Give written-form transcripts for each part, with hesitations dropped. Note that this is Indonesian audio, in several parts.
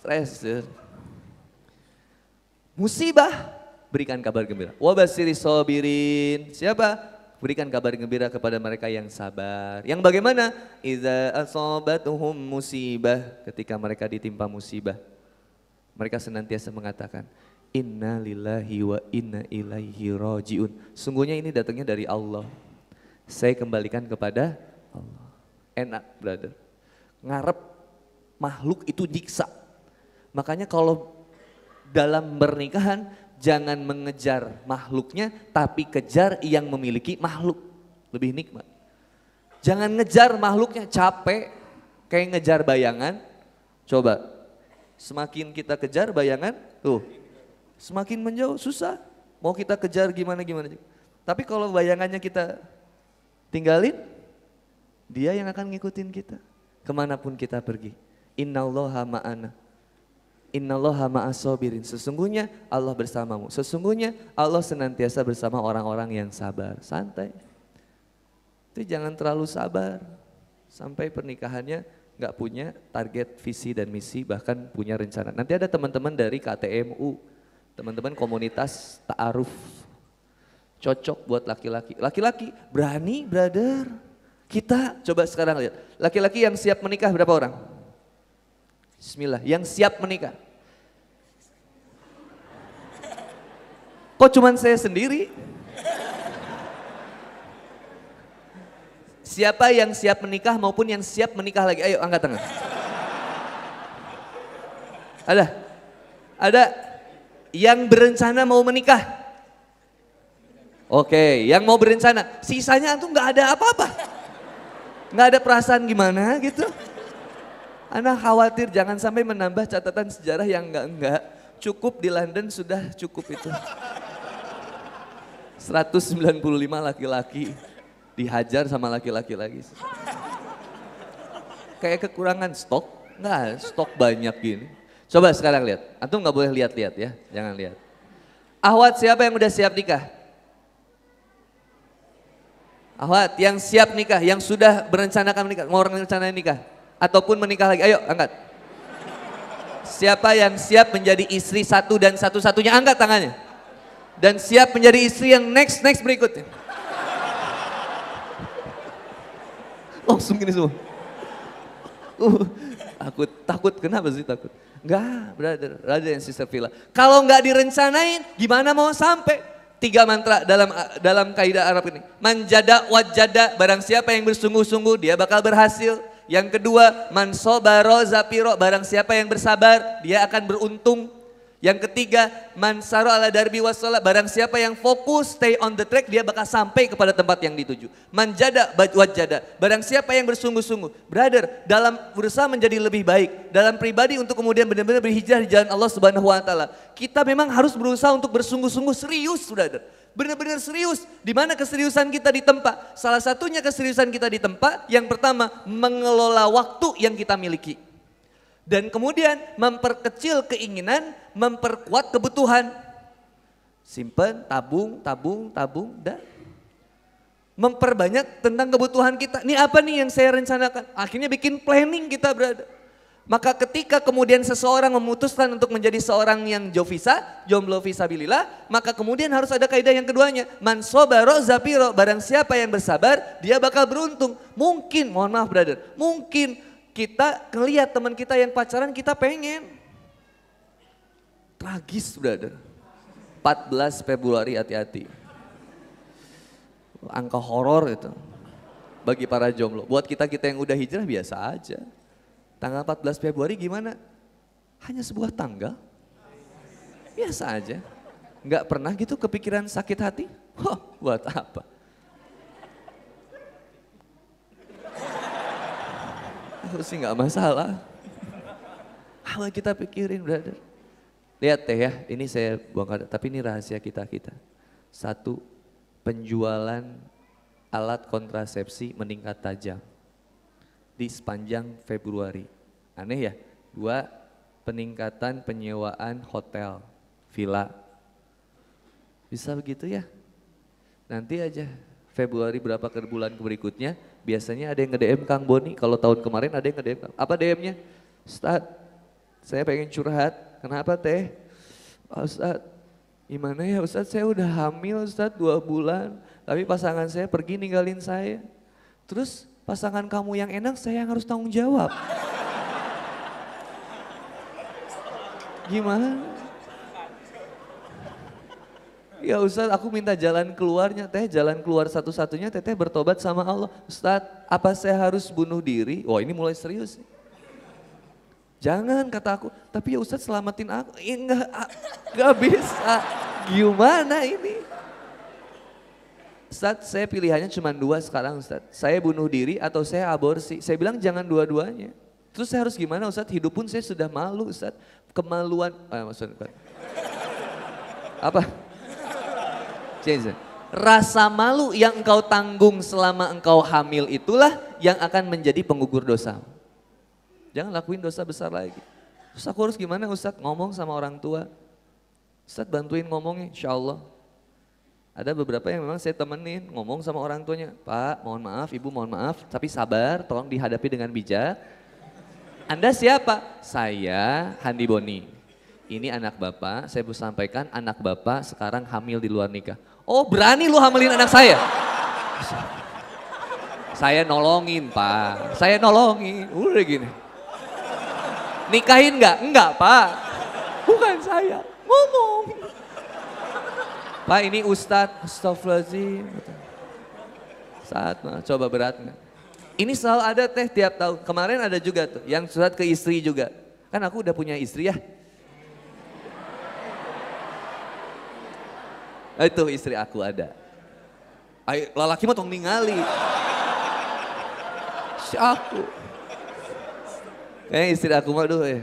stres. Ya. Musibah, berikan kabar gembira. Wabasiri sobirin. Siapa? Berikan kabar gembira kepada mereka yang sabar. Yang bagaimana? Idza asabatuhum musibah. Ketika mereka ditimpa musibah. Mereka senantiasa mengatakan, Inna lillahi wa inna ilaihi rajiun. Sungguhnya ini datangnya dari Allah. Saya kembalikan kepada Allah. Enak, brother. Ngarep makhluk itu nyiksa. Makanya kalau dalam pernikahan, jangan mengejar makhluknya, tapi kejar yang memiliki makhluk. Lebih nikmat. Jangan ngejar makhluknya, capek. Kayak ngejar bayangan. Coba, semakin kita kejar bayangan, tuh. Semakin menjauh, susah. Mau kita kejar gimana-gimana. Tapi kalau bayangannya kita tinggalin, dia yang akan ngikutin kita. Kemanapun kita pergi. Innallaha ma'ana. Innallaha ma'as-sabirin. Sesungguhnya Allah bersamamu. Sesungguhnya Allah senantiasa bersama orang-orang yang sabar. Santai. Itu jangan terlalu sabar. Sampai pernikahannya gak punya target, visi dan misi, bahkan punya rencana. Nanti ada teman-teman dari KTMU. Teman-teman komunitas ta'aruf. Cocok buat laki-laki. Laki-laki berani, brother. Kita coba sekarang lihat. Laki-laki yang siap menikah berapa orang? Bismillah, yang siap menikah. Kok cuman saya sendiri? Siapa yang siap menikah maupun yang siap menikah lagi? Ayo angkat tangan. Ada? Ada? Yang berencana mau menikah? Oke, yang mau berencana. Sisanya tuh nggak ada apa-apa. Nggak ada perasaan gimana gitu. Anak khawatir jangan sampai menambah catatan sejarah yang enggak. Cukup di London sudah cukup itu. 195 laki-laki dihajar sama laki-laki lagi. Kayak kekurangan stok, enggak stok banyak gini. Coba sekarang lihat, antum nggak boleh lihat-lihat ya, jangan lihat. Ahwat siapa yang udah siap nikah? Ahwat yang siap nikah, yang sudah berencanakan menikah, mau rencanain nikah. Ataupun menikah lagi, ayo angkat. Siapa yang siap menjadi istri satu dan satu-satunya, angkat tangannya. Dan siap menjadi istri yang next berikutnya. Langsung gini semua. Takut, kenapa sih takut? Enggak, brother and sister Villa. Kalau enggak direncanain, gimana mau sampai? 3 mantra dalam kaidah Arab ini. Manjada wajada, barang siapa yang bersungguh-sungguh dia bakal berhasil. Yang kedua, man sobaro zapiro, barang siapa yang bersabar dia akan beruntung. Yang ketiga, man saro ala darbi wassalah, barang siapa yang fokus stay on the track dia bakal sampai kepada tempat yang dituju. Manjada wajada, barang siapa yang bersungguh-sungguh. Brother, dalam berusaha menjadi lebih baik, dalam pribadi untuk kemudian benar-benar berhijrah di jalan Allah Subhanahu wa taala. Kita memang harus berusaha untuk bersungguh-sungguh serius, brother. Benar-benar serius. Di mana keseriusan kita ditempa? Salah satunya keseriusan kita ditempa, yang pertama mengelola waktu yang kita miliki. Dan kemudian memperkecil keinginan, memperkuat kebutuhan. Simpen, tabung, dan memperbanyak tentang kebutuhan kita. Ini apa nih yang saya rencanakan? Akhirnya bikin planning kita, berada. Maka ketika kemudian seseorang memutuskan untuk menjadi seorang yang jomblo fisabilillah, maka kemudian harus ada kaidah yang keduanya. Man sobaro zapiro, barang siapa yang bersabar, dia bakal beruntung. Mungkin, mohon maaf brother, mungkin kita ngelihat teman kita yang pacaran kita pengen. Tragis brother. 14 Februari hati-hati. Angka horor itu. Bagi para jomblo. Buat kita yang udah hijrah biasa aja. Tanggal 14 Februari gimana? Hanya sebuah tanggal. Biasa aja. Nggak pernah gitu kepikiran sakit hati? Buat apa? Itu sih nggak masalah. Apa kita pikirin, brother? Lihat teh ya, ini saya buang tapi ini rahasia kita. 1, penjualan alat kontrasepsi meningkat tajam di sepanjang Februari. Aneh ya? 2, peningkatan penyewaan hotel, villa. Bisa begitu ya? Nanti aja Februari berapa ke bulan berikutnya, biasanya ada yang nge-DM Kang Boni, kalau tahun kemarin ada yang nge-DM. Apa DM-nya? Ustaz, saya pengen curhat. Kenapa teh? Ustadz, gimana ya Ustadz, saya udah hamil Ustadz 2 bulan. Tapi pasangan saya pergi ninggalin saya. Terus pasangan kamu yang enak, saya yang harus tanggung jawab. Gimana? Ya Ustadz, aku minta jalan keluarnya. Teh, jalan keluar satu-satunya teteh bertobat sama Allah. Ustadz, apa saya harus bunuh diri? Wah, ini mulai serius. Jangan, kata aku. Tapi ya Ustadz, selamatin aku. Enggak bisa. Gimana ini? Ustadz, saya pilihannya cuma 2 sekarang Ustadz. Saya bunuh diri atau saya aborsi. Saya bilang jangan dua-duanya. Terus saya harus gimana Ustadz? Hidup pun saya sudah malu Ustadz. Kemaluan, maksudnya apa? Rasa malu yang engkau tanggung selama engkau hamil itulah yang akan menjadi penggugur dosa. Jangan lakuin dosa besar lagi. Terus aku harus gimana Ustadz? Ngomong sama orang tua. Ustadz bantuin ngomongnya, insya Allah. Ada beberapa yang memang saya temenin, ngomong sama orang tuanya. Pak, mohon maaf, Ibu mohon maaf, tapi sabar, tolong dihadapi dengan bijak. Anda siapa? Saya Handi Boni. Ini anak Bapak, saya mau sampaikan anak Bapak sekarang hamil di luar nikah. Oh, berani lu hamilin anak saya? Saya nolongin Pak, saya nolongin, udah gini. Nikahin nggak? Enggak Pak, bukan saya, ngomong. Pak ini Ustadz, astagfirullahaladzim. Saat coba berat nggak? Ini selalu ada teh tiap tahun. Kemarin ada juga tuh yang surat ke istri juga. Kan aku udah punya istri ya. Itu istri aku ada. Ayo lalaki mah tong ningali. Si aku. Kayaknya istri aku mah aduh ya.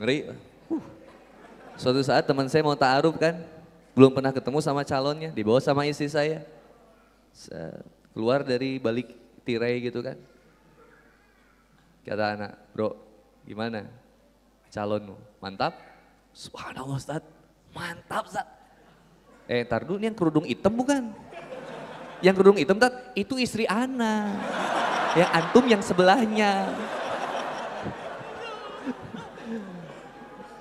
Ngeri. Suatu saat teman saya mau ta'aruf kan, belum pernah ketemu sama calonnya, dibawa sama istri saya. Keluar dari balik tirai gitu kan. Kata anak, bro gimana calonmu? Mantap? Subhanallah Ustadz, mantap Ustadz. Ntar dulu ini yang kerudung hitam bukan? Yang kerudung hitam Ustadz, itu istri ana. Yang antum yang sebelahnya.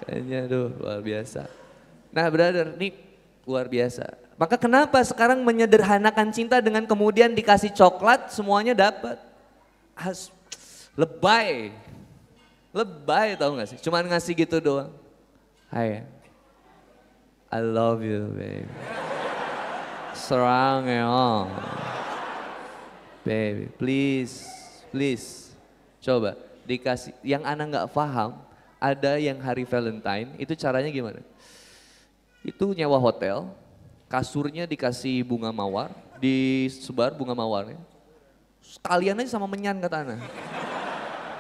Kayaknya aduh luar biasa. Nah brother, ini luar biasa. Maka kenapa sekarang menyederhanakan cinta dengan kemudian dikasih coklat semuanya dapat. Lebay. Lebay tau gak sih? Cuman ngasih gitu doang. Hai, I love you baby. Serang ya. Baby please, please. Coba dikasih, yang anak gak paham. Ada yang hari Valentine, itu caranya gimana? Itu nyewa hotel, kasurnya dikasih bunga mawar, disebar bunga mawarnya. Sekalian aja sama menyan kata Ana.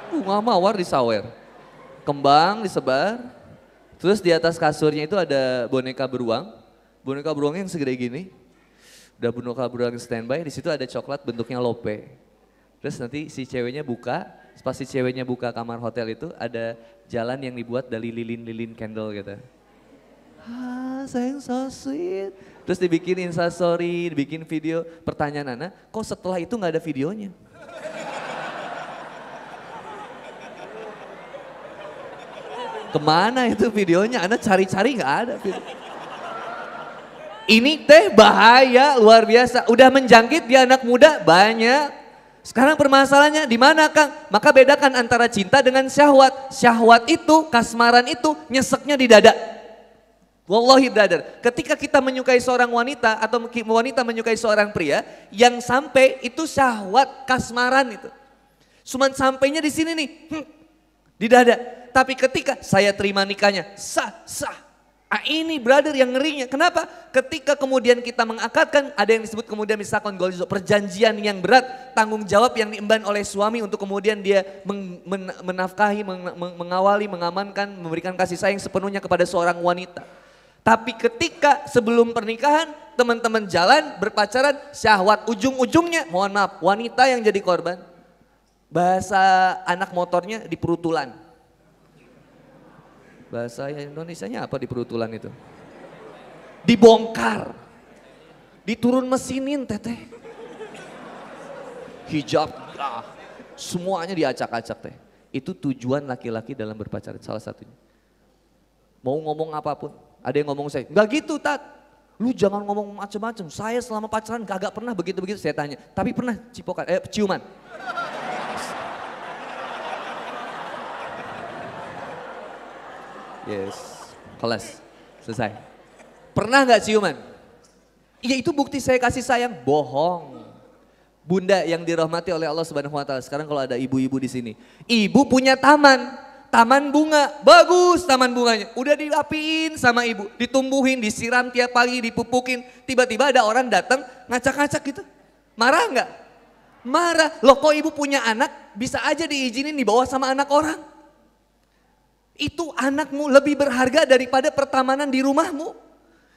Bunga mawar disawer, kembang disebar, terus di atas kasurnya itu ada boneka beruang yang segede gini. Udah boneka beruang standby, di situ ada coklat bentuknya lope. Terus nanti si ceweknya buka, pas si ceweknya buka kamar hotel itu ada jalan yang dibuat dari lilin-lilin candle gitu. Sayang so sweet. Terus dibikin instastory, dibikin video. Pertanyaan Ana, kok setelah itu gak ada videonya? Kemana itu videonya? Ana cari-cari gak ada video. Ini teh bahaya luar biasa. Udah menjangkit di anak muda banyak. Sekarang permasalahannya di mana Kang? Maka bedakan antara cinta dengan syahwat. Syahwat itu, kasmaran itu nyeseknya di dada. Wallahi brother, ketika kita menyukai seorang wanita atau wanita menyukai seorang pria, yang sampai itu syahwat kasmaran itu. Cuman sampainya di sini nih, di dada. Tapi ketika saya terima nikahnya, sah. Ini brother yang ngerinya. Kenapa? Ketika kemudian kita mengakadkan, ada yang disebut kemudian misalkan perjanjian yang berat, tanggung jawab yang diemban oleh suami untuk kemudian dia menafkahi, mengawali, mengamankan, memberikan kasih sayang sepenuhnya kepada seorang wanita. Tapi ketika sebelum pernikahan, teman-teman jalan, berpacaran, syahwat ujung-ujungnya, mohon maaf, wanita yang jadi korban. Bahasa anak motornya diperutulan. Bahasa Indonesianya apa di perutulan itu? Dibongkar. Diturun mesinin teteh. Hijab, semuanya diacak-acak teh. Itu tujuan laki-laki dalam berpacaran, salah satunya. Mau ngomong apapun, ada yang ngomong saya, enggak gitu Tat. Lu jangan ngomong macem-macem, saya selama pacaran kagak pernah begitu-begitu, saya tanya. Tapi pernah ciuman. Yes, kelas, selesai. Pernah nggak ciuman? Iya itu bukti saya kasih sayang, bohong. Bunda yang dirahmati oleh Allah Subhanahu wa taala. Sekarang kalau ada ibu-ibu di sini. Ibu punya taman bunga, bagus taman bunganya. Udah dirapiin sama ibu, ditumbuhin, disiram tiap pagi, dipupukin. Tiba-tiba ada orang datang ngacak-ngacak gitu. Marah nggak? Marah. Loh kok ibu punya anak bisa aja diizinin dibawa sama anak orang? Itu anakmu lebih berharga daripada pertamanan di rumahmu.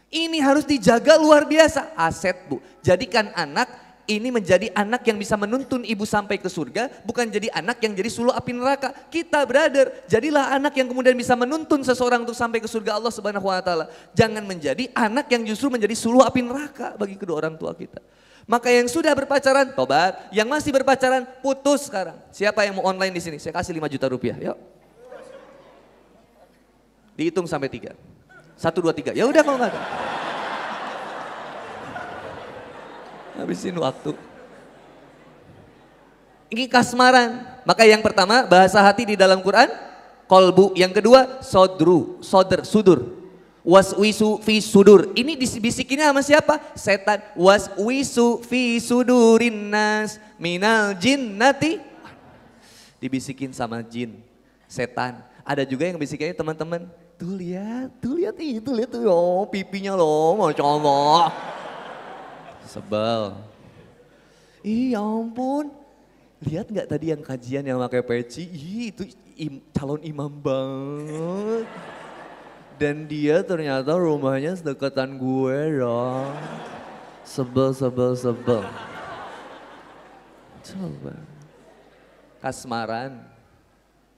Ini harus dijaga luar biasa, aset Bu. Jadikan anak ini menjadi anak yang bisa menuntun ibu sampai ke surga, bukan jadi anak yang jadi suluh api neraka. Kita brother, jadilah anak yang kemudian bisa menuntun seseorang untuk sampai ke surga Allah Subhanahu wa taala. Jangan menjadi anak yang justru menjadi suluh api neraka bagi kedua orang tua kita. Maka yang sudah berpacaran, tobat. Yang masih berpacaran, putus sekarang. Siapa yang mau online di sini? Saya kasih 5 juta rupiah, yuk. Dihitung sampai 3. 1, 2, 3. Ya udah kalau nggak ada. Habisin waktu. Ini kasmaran. Maka yang pertama bahasa hati di dalam Quran kolbu. Yang kedua sudur. Waswisu fi sudur. Ini dibisikinnya sama siapa? Setan. Waswisu fi sudurin nas minal jinnati. Dibisikin sama jin, setan. Ada juga yang bisikinnya teman-teman. Tuh lihat tuh, oh pipinya loh, Masya Allah. Sebel. Ih ya ampun, lihat nggak tadi yang kajian yang pakai peci? Ih itu calon imam banget. Dan dia ternyata rumahnya sedekatan gue dong. Sebel. Coba. Kasmaran,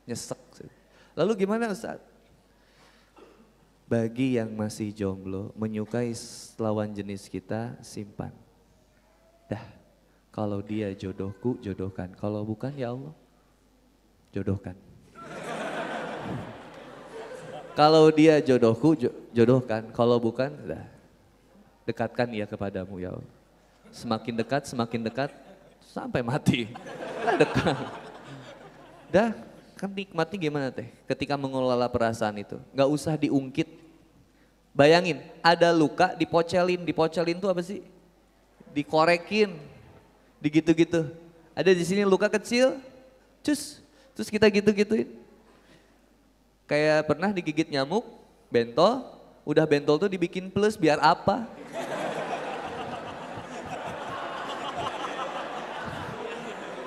nyesek. Lalu gimana Ustaz? Bagi yang masih jomblo, menyukai lawan jenis kita, simpan. Dah, kalau dia jodohku, jodohkan. Kalau bukan ya Allah, jodohkan. Kalau dia jodohku, jodohkan. Kalau bukan, dah, dekatkan ia kepadamu ya Allah. Semakin dekat, sampai mati. Dah dekat. Dah, kan nikmatnya gimana teh? Ketika mengelola perasaan itu, nggak usah diungkit. Bayangin, ada luka dipocelin tuh apa sih? Dikorekin, digitu-gitu. Ada di sini luka kecil, terus kita gitu-gituin. Kayak pernah digigit nyamuk, bentol, udah bentol tuh dibikin plus biar apa?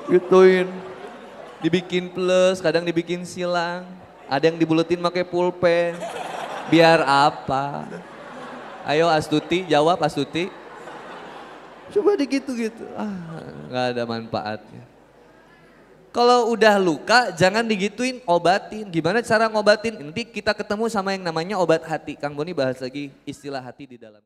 Gituin, dibikin plus, kadang dibikin silang, ada yang dibuletin pakai pulpen. Biar apa? Ayo Astuti, jawab Astuti. Coba digitu-gitu, nggak ada manfaatnya. Kalau udah luka jangan digituin, obatin. Gimana cara ngobatin? Nanti kita ketemu sama yang namanya obat hati. Kang Boni bahas lagi istilah hati di dalam.